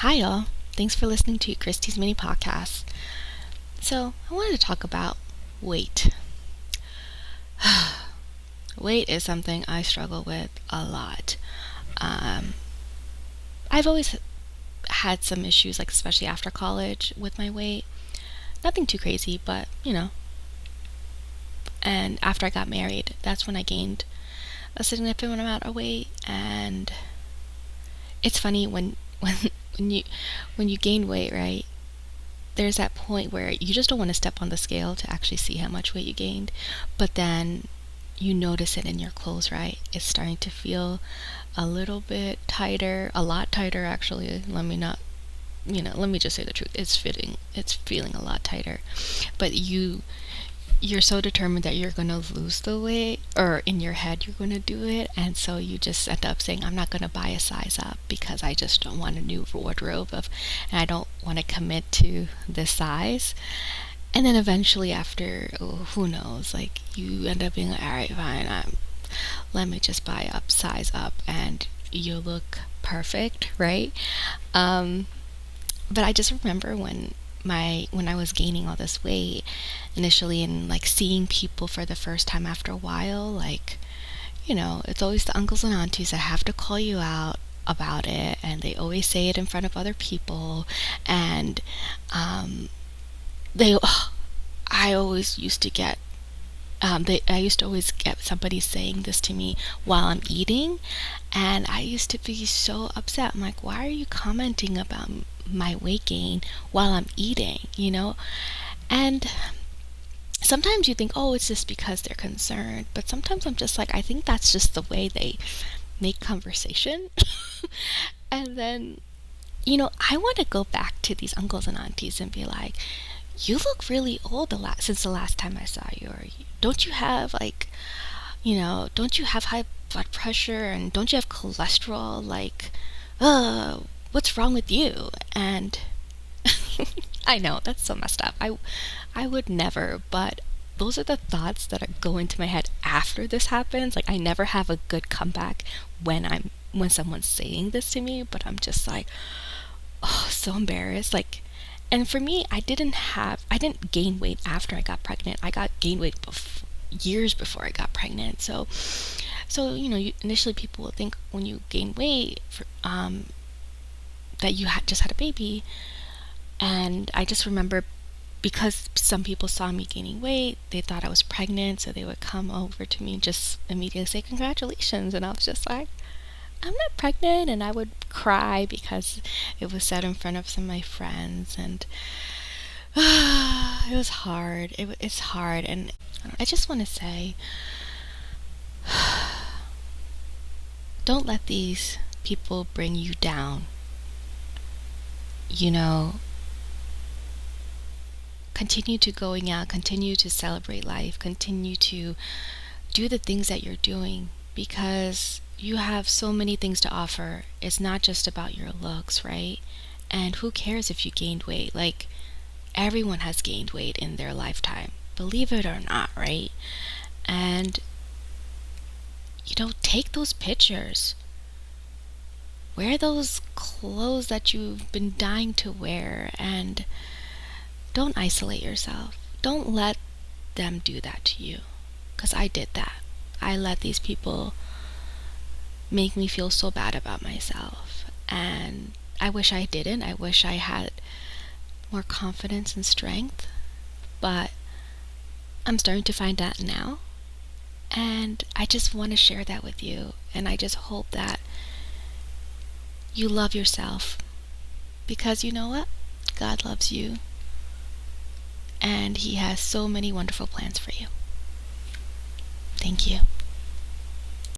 Hi, y'all. Thanks for listening to Christy's mini podcast. So, I wanted to talk about weight. Weight is something I struggle with a lot. Um, I've always had some issues, like especially after college, with my weight. Nothing too crazy, but And after I got married, that's when I gained a significant amount of weight. And it's funny when you gain weight, right? There's that point where you just don't want to step on the scale to actually see how much weight you gained, but then you notice it in your clothes, right? It's starting to feel a little bit tighter, a lot tighter actually. Let me just say the truth. It's feeling a lot tighter. But you're so determined that you're going to lose the weight, or in your head you're going to do it, and so you just end up saying, I'm not going to buy a size up because I just don't want a new wardrobe and I don't want to commit to this size. And then eventually after, who knows, like you end up being like, all right, fine, let me just buy up, size up, and you look perfect, right? But I just remember when I was gaining all this weight initially, and like seeing people for the first time after a while, like, it's always the uncles and aunties that have to call you out about it, and they always say it in front of other people. And they I always used to get I used to always get somebody saying this to me while I'm eating, and I used to be so upset. I'm like, why are you commenting about my weight gain while I'm eating? And sometimes you think, oh, it's just because they're concerned, but sometimes I'm just like, I think that's just the way they make conversation. And then, I want to go back to these uncles and aunties and be like, you look really old since the last time I saw you. Or don't you have don't you have high blood pressure, and don't you have cholesterol? Like, what's wrong with you? And I know that's so messed up. I would never, but those are the thoughts that go into my head after this happens. Like, I never have a good comeback when someone's saying this to me, but I'm just like, oh, so embarrassed. Like, and for me, I didn't gain weight after I got pregnant. I got gained weight years before I got pregnant. So initially people will think when you gain weight that you just had a baby. And I just remember, because some people saw me gaining weight, they thought I was pregnant, so they would come over to me and just immediately say congratulations. And I was just like, I'm not pregnant. And I would cry because it was said in front of some of my friends, and it was hard. It's hard. And I just want to say, don't let these people bring you down. Continue to going out, continue to celebrate life, continue to do the things that you're doing, because you have so many things to offer. It's not just about your looks, right? And who cares if you gained weight? Like, everyone has gained weight in their lifetime, believe it or not, right? And take those pictures. Wear those clothes that you've been dying to wear, and don't isolate yourself. Don't let them do that to you, because I did that. I let these people make me feel so bad about myself, and I wish I didn't. I wish I had more confidence and strength, but I'm starting to find that now, and I just want to share that with you. And I just hope that you love yourself, because you know what? God loves you, and He has so many wonderful plans for you. Thank you.